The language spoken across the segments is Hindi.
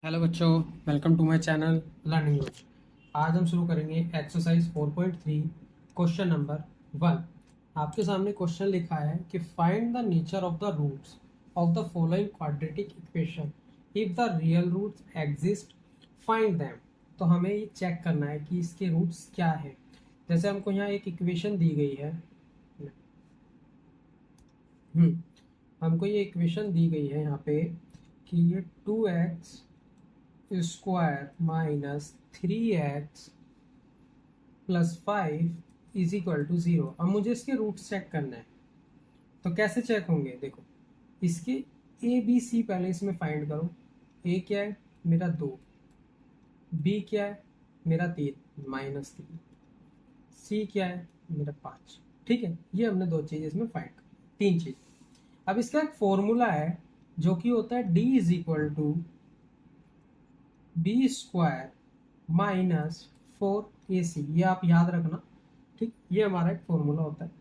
हेलो बच्चों, welcome to my channel Learning Roz. आज हम शुरू करेंगे एक्सरसाइज 4.3 क्वेश्चन नंबर 1। आपके सामने क्वेश्चन लिखा है कि find the nature of the roots of the following quadratic equation, if the real roots exist find them. तो हमें ये चेक करना है कि इसके रूट्स क्या है। जैसे हमको यहाँ एक इक्वेशन दी गई है। हमको ये इक्वेशन दी गई है यहाँ पे कि ये 2x square minus 3x plus 5 is equal to 0। अब मुझे इसके रूट चेक करना है। तो कैसे चेक होंगे, देखो इसके ए बी सी पहले इसमें फाइंड करो। ए क्या है मेरा 2, बी क्या है मेरा 3 माइनस 3, सी क्या है मेरा 5। ठीक है, ये हमने दो चीज इसमें फाइंड कर, तीन चीज। अब इसका एक फॉर्मूला है जो कि होता है D is equal to B square minus 4ac। ये आप याद रखना, ठीक। ये हमारा एक फॉर्मूला होता है,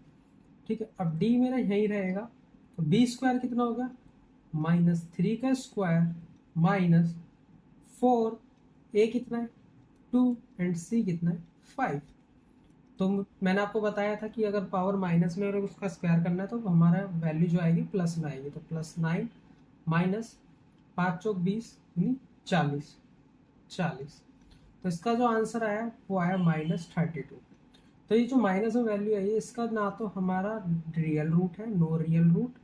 ठीक है। अब d मेरा यही रहेगा, तो बी स्क्वायर कितना होगा -3 का स्क्वायर माइनस 4, ए कितना है 2 एंड सी कितना है 5। तो मैंने आपको बताया था कि अगर पावर माइनस में और उसका स्क्वायर करना है तो हमारा वैल्यू जो आएगी प्लस में आएगी। तो +9 माइनस 5 चौक 20 यानी 40। तो इसका जो आंसर आया वो आया -32। तो ये जो माइनस में वैल्यू है, ये इसका ना तो हमारा रियल रूट है, no real root,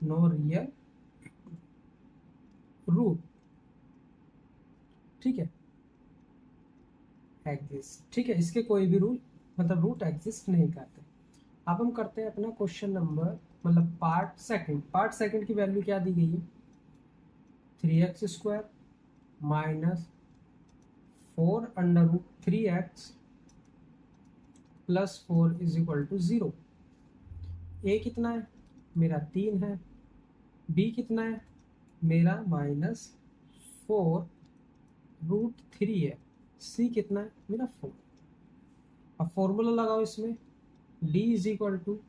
no real root, ठीक है, एग्जिस्ट। ठीक है, इसके कोई भी रूट मतलब रूट एग्जिस्ट नहीं करते। अब हम करते हैं अपना क्वेश्चन नंबर मतलब पार्ट सेकंड की वैल्यू क्या दी गई है 3x square minus 4√3x plus 4 is equal to 0। A कितना है मेरा 3 है, बी कितना है मेरा -4√3 है, सी कितना है मेरा 4। अब फॉर्मूला लगाओ इसमें, D is equal to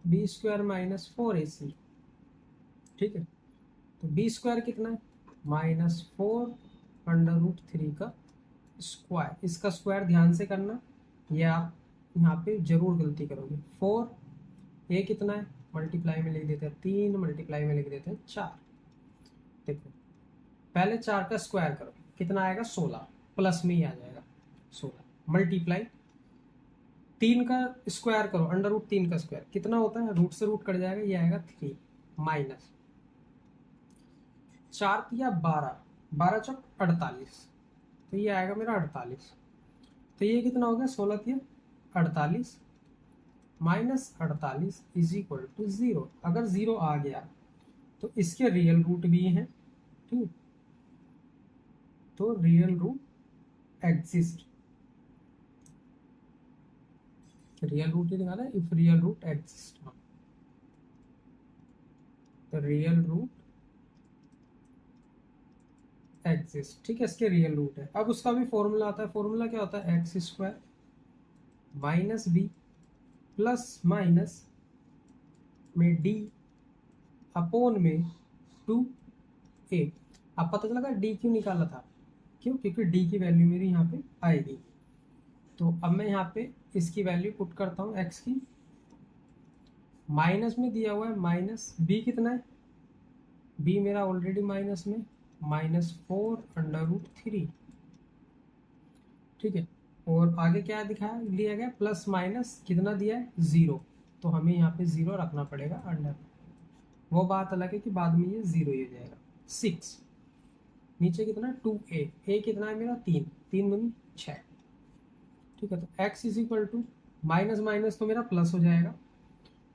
B square minus 4ac। ठीक है, तो बी स्क्वायर कितना है -4√3 का स्क्वायर। इसका स्क्वायर ध्यान से करना, ये आप यहाँ पे जरूर गलती करोगे। 4, ए कितना है मल्टीप्लाई में लिख देते हैं 3, मल्टीप्लाई में लिख देते हैं 4। देखो पहले 4 का स्क्वायर करो, कितना आएगा 16, प्लस में ही आ जाएगा 16। मल्टीप्लाई 3 का स्क्वायर करो, √3 का स्क्वायर कितना होता है, रूट से रूट कट जाएगा, ये आएगा 3 माइनस 4 तिया 12, 12 चौक 48, तो ये आएगा मेरा 48। तो ये कितना हो गया 16 तिया 48 माइनस 48 इज इक्वल टू 0। अगर 0 आ गया तो इसके रियल रूट भी हैं, ठीक। तो real root exist, real root ही निकाला है, इफ रियल रूट एग्जिस्ट, तो रियल रूट एग्जिस्ट, ठीक है, इसके रियल रूट है। अब उसका भी फॉर्मूला आता है, फॉर्मूला क्या होता है x square minus B plus minus में डी अपोन में 2a। अब पता चला डी क्यों निकाला था, क्यों, क्योंकि डी की वैल्यू मेरी यहाँ पे आएगी। तो अब मैं यहाँ पे इसकी वैल्यू पुट करता हूँ एक्स की, माइनस में दिया हुआ है माइनस बी कितना है, बी मेरा ऑलरेडी माइनस में -4√3, ठीक है। और आगे क्या दिखाया लिया गया प्लस माइनस कितना दिया है 0, तो हमें यहाँ पे 0 रखना पड़ेगा अंडर। वो बात अलग है कि बाद में ये 0 ही हो जाएगा। 6 नीचे कितना 2a, a कितना है मेरा 3, 3 दूनी 6, ठीक है। तो x is equal to minus minus तो मेरा प्लस हो जाएगा,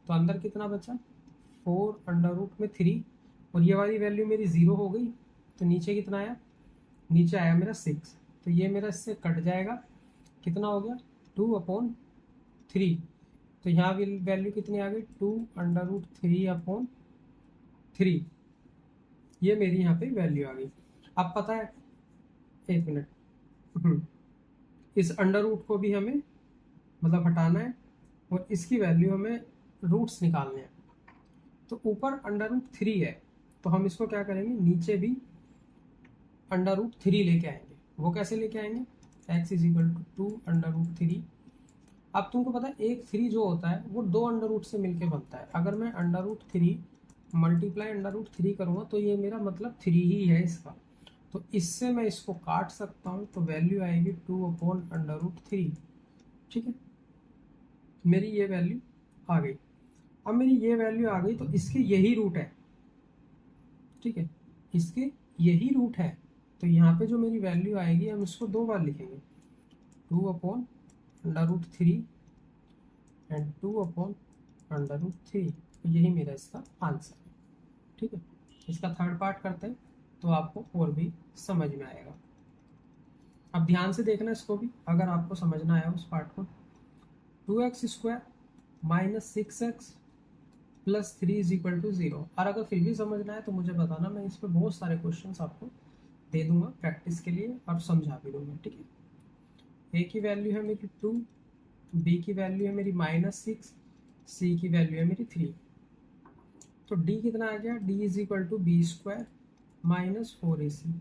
तो अंदर कितना बचा 4√3, और ये वाली वैल्यू मेरी 0 हो गई, तो नीचे कितना आया, नीचे आया मेरा 6, तो ये मेरा इससे कट जाएगा, कितना हो गया 2/3। तो यहाँ वैल्यू कितनी आ गई 2√3/3, ये मेरी यहाँ पे वैल्यू आ गई। अब पता है, एक मिनट, इस अंडर रूट को भी हमें मतलब हटाना है और इसकी वैल्यू हमें रूट्स निकालने हैं। तो ऊपर √3 है, तो हम इसको क्या करेंगे नीचे भी 2√3 लेके आएंगे। वो कैसे लेके आएंगे, x इज इक्वल टू 2√3। अब तुमको पता है एक 3 जो होता है वो 2 अंडर रूट से मिलके बनता है। अगर मैं √3 मल्टीप्लाई √3 करूँगा तो ये मेरा मतलब 3 ही है इसका, तो इससे मैं इसको काट सकता हूँ, तो वैल्यू आएगी 2/√3। ठीक है, मेरी ये वैल्यू आ गई। अब मेरी ये वैल्यू आ गई तो इसके यही रूट है। ठीक है, इसके यही रूट है, तो यहाँ पे जो मेरी वैल्यू आएगी हम इसको 2 बार लिखेंगे, 2/√3 एंड 2/√3। तो यही मेरा इसका आंसर है। ठीक है, इसका थर्ड पार्ट करते हैं तो आपको और भी समझ में आएगा। अब ध्यान से देखना इसको भी, अगर आपको समझना आया उस पार्ट को। 2x² - 6x + 3 is equal to 0। और अगर फिर भी समझना है तो मुझे बताना, मैं इस पर बहुत सारे क्वेश्चंस आपको दे दूंगा प्रैक्टिस के लिए और समझा भी दूंगा। ठीक है, ए की वैल्यू है मेरी 2, बी की वैल्यू है मेरी -6, सी की वैल्यू है मेरी 3। तो डी कितना आ गया, D is equal to b² - 4ac।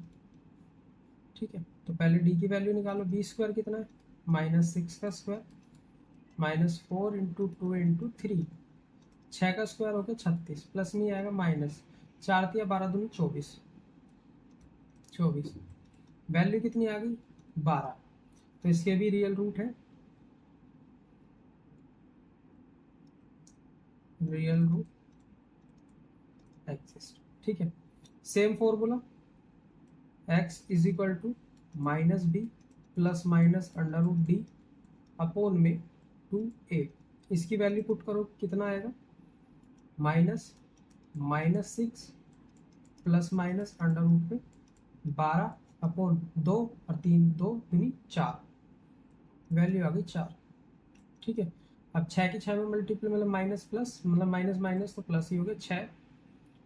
ठीक है, तो पहले डी की वैल्यू निकालो, b² कितना है, -6 का स्क्वायर -4 × 2 × 3, 6 का स्क्वायर हो गया 36, प्लस में आएगा माइनस 4 × 12 दूनी 24, वैल्यू कितनी आ गई 12। तो इसके भी रियल रूट है, रियल रूट एग्जिस्ट। ठीक है, same formula, x is equal to -b + √d upon में 2a। इसकी वैल्यू पुट करो, कितना आएगा, -6 + √12 अपॉन 2 और 3 2 दूनी 4, वैल्यू आ गई 4। ठीक है, अब 6 की 6 में मल्टीप्लाई मतलब माइनस प्लस मतलब माइनस माइनस तो प्लस ही हो गया 6।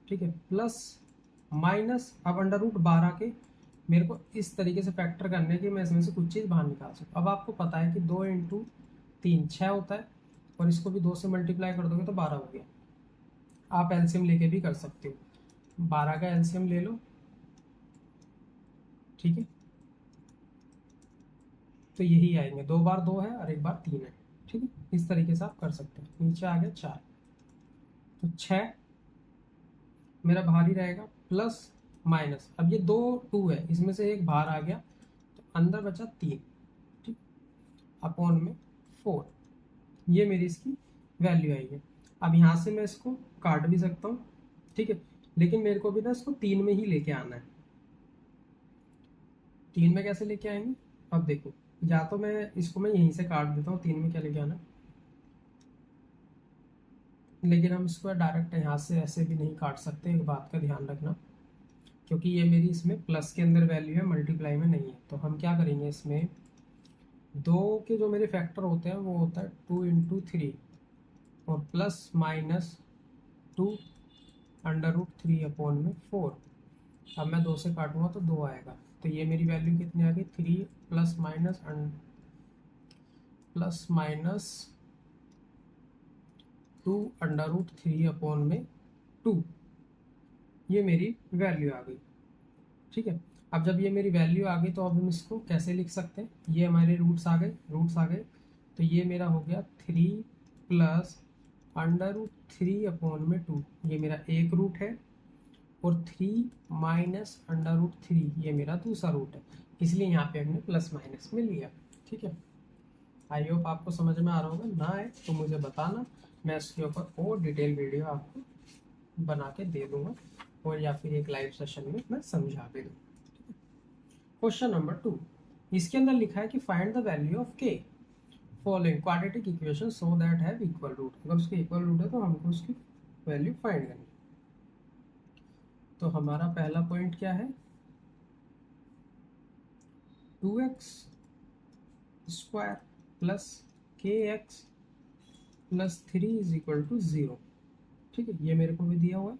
ठीक है, प्लस माइनस, अब √12 के मेरे को इस तरीके से फैक्टर करने की मैं इसमें से कुछ चीज़ बाहर निकाल सकूँ। अब आपको पता है कि 2 × 3 6 होता है, और इसको भी 2 से मल्टीप्लाई कर दोगे तो 12 हो गया। आप एलसीएम लेके भी कर सकते हो, 12 का एलसीएम ले लो। ठीक है, तो यही आएंगे, 2 बार 2 है और 1 बार 3 है। ठीक है, इस तरीके से आप कर सकते हैं। नीचे आ गया 4, तो 6 मेरा बाहर ही रहेगा, प्लस माइनस, अब ये 2 2 है, इसमें से एक बाहर आ गया तो अंदर बचा 3। ठीक, अपॉन में 4, ये मेरी इसकी वैल्यू आई है। अब यहाँ से मैं इसको काट भी सकता हूँ। ठीक है, लेकिन मेरे को भी ना इसको 3 में ही लेके आना है। 3 में कैसे लेके आएंगे, अब देखो, या तो मैं इसको मैं यहीं से काट देता हूँ, 3 में क्या लेके आना, लेकिन हम इसको डायरेक्ट यहाँ से ऐसे भी नहीं काट सकते, एक बात का ध्यान रखना, क्योंकि ये मेरी इसमें प्लस के अंदर वैल्यू है, मल्टीप्लाई में नहीं है। तो हम क्या करेंगे, इसमें 2 के जो मेरे फैक्टर होते हैं वो होता है 2 × 3 और प्लस माइनस 2 √3 अपॉन में 4। अब मैं 2 से काटूंगा तो 2 आएगा, तो ये मेरी वैल्यू कितनी आ गई, 3 + -2 √3 अपॉन में 2, ये मेरी वैल्यू आ गई। ठीक है, अब जब ये मेरी वैल्यू आ गई तो अब हम इसको कैसे लिख सकते हैं, ये हमारे रूट्स आ गए, तो ये मेरा हो गया 3 + √3 अपॉन में 2, ये मेरा एक रूट है, और 3 - √3 ये मेरा दूसरा रूट है, इसलिए यहाँ पे हमने प्लस माइनस में लिया। ठीक है, आई होप आपको समझ में आ रहा होगा, ना आए तो मुझे बताना, मैं इसके ऊपर और डिटेल वीडियो आपको बना के दे दूंगा, और या फिर एक लाइव सेशन में मैं समझा भी दूँगा। क्वेश्चन नंबर 2, इसके अंदर लिखा है कि find the value of k following quadratic equation so that have equal root. अगर उसके इक्वल रूट है तो हमको उसकी वैल्यू फाइंड करनी। तो हमारा पहला पॉइंट क्या है, 2x² + kx + 3 is equal to 0। ठीक है, ये मेरे को भी दिया हुआ है,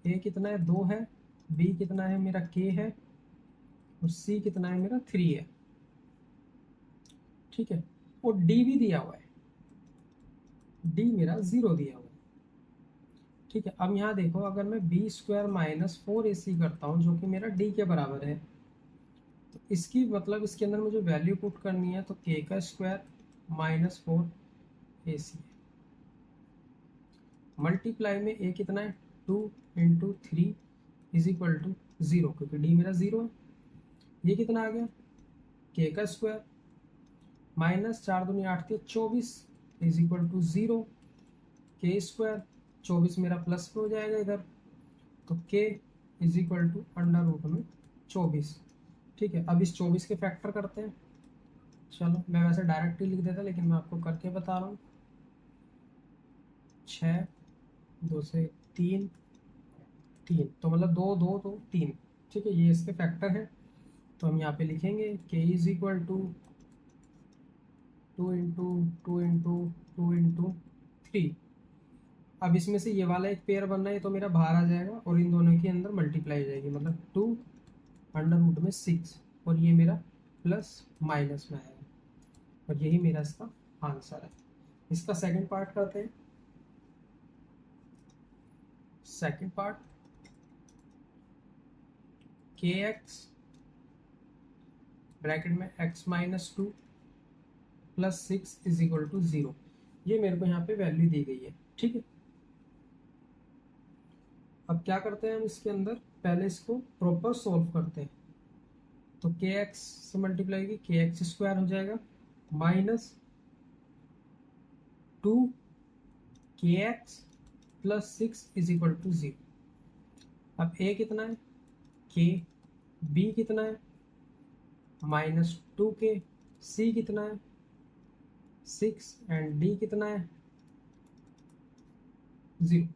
a कितना है 2 है, b कितना है मेरा k है, और c कितना है मेरा 3 है। ठीक है, और d भी दिया हुआ है, d मेरा 0 दिया हुआ है। ठीक है, अब यहाँ देखो, अगर मैं बी स्क्वायर माइनस 4ac करता हूँ जो कि मेरा डी के बराबर है, तो इसकी मतलब इसके अंदर मुझे वैल्यू पुट करनी है, तो के का स्क्वायर माइनस 4ac मल्टीप्लाई में ए कितना है 2 इंटू 3 इज इक्वल टू 0, क्योंकि डी मेरा 0 है। ये कितना आ गया के का स्क्वायर माइनस 4 दूनी 8 के 24 इज इक्वल टू 0, के स्क्वायर 24 मेरा प्लस में हो जाएगा इधर, तो k is equal to under root में 24। ठीक है, अब इस 24 के फैक्टर करते हैं। चलो, मैं वैसे डायरेक्ट ही लिख देता, लेकिन मैं आपको करके बता रहा हूँ। 6 2 से 3 3, तो मतलब 2 2 2 3। ठीक है, ये इसके फैक्टर हैं, तो हम यहाँ पे लिखेंगे k is equal to 2 into 2 into 2 into 3। अब इसमें से ये वाला एक पेयर बनना है तो मेरा बाहर आ जाएगा और इन दोनों के अंदर मल्टीप्लाई हो जाएगी, मतलब 2 अंडर रूट में 6, और ये मेरा प्लस माइनस में आएगा, और यही मेरा इसका आंसर है। इसका सेकंड पार्ट करते हैं। Second part, k x bracket में x minus 2 plus 6 is equal to 0। ये मेरे को यहाँ पे वैल्यू दी गई है। ठीक है, अब क्या करते हैं हम इसके अंदर, पहले इसको प्रॉपर सॉल्व करते हैं। तो के एक्स से मल्टीप्लाई की के एक्स स्क्वायर हो जाएगा minus 2 k x plus 6 is equal to 0। अब ए कितना है के, बी कितना है माइनस 2 के, सी कितना है 6, एंड डी कितना है 0।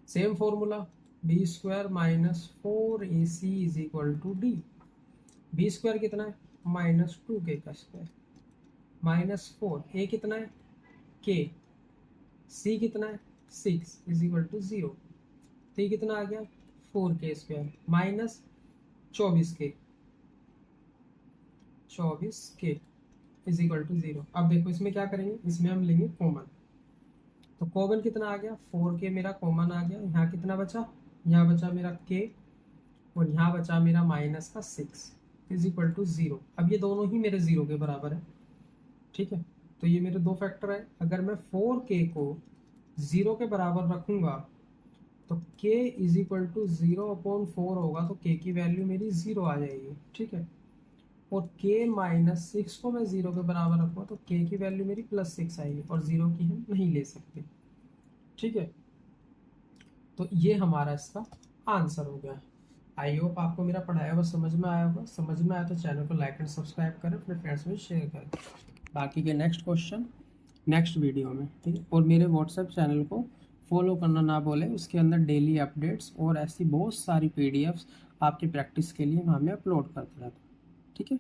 Same formula, B square minus 4ac is equal to D. B square कितना है माइनस 2k का स्क्वायर माइनस 4, ए कितना है के, सी कितना है 6 इज इक्वल टू 0, तो ये कितना आ गया 4k square minus 24k is equal to 0। अब देखो इसमें क्या करेंगे, इसमें हम लेंगे कॉमन, तो कॉमन कितना आ गया 4k मेरा कॉमन आ गया। यहाँ कितना बचा, यहाँ बचा मेरा k, और यहाँ बचा मेरा माइनस का 6 इज इक्वल टू 0। अब ये दोनों ही मेरे 0 के बराबर है। ठीक है, तो ये मेरे दो फैक्टर है। अगर मैं 4k को 0 के बराबर रखूंगा तो k इज इक्वल टू 0/4 होगा, तो k की वैल्यू मेरी 0 आ जाएगी। ठीक है, और k माइनस 6 को मैं 0 के बराबर रखूँगा तो k की वैल्यू मेरी प्लस 6 आएगी, और 0 की हम नहीं ले सकते। ठीक है, तो ये हमारा इसका आंसर हो गया। आई होप आपको मेरा पढ़ाया हुआ समझ में आया होगा। समझ में आया तो चैनल को लाइक एंड सब्सक्राइब करें, अपने फ्रेंड्स में शेयर करें। बाकी के नेक्स्ट क्वेश्चन नेक्स्ट वीडियो में। ठीक है, और मेरे व्हाट्सएप चैनल को फॉलो करना ना भूलें, उसके अंदर डेली अपडेट्स और ऐसी बहुत सारी PDFs आपकी प्रैक्टिस के लिए वहाँ मैं अपलोड करता रहता हूँ। ठीक है।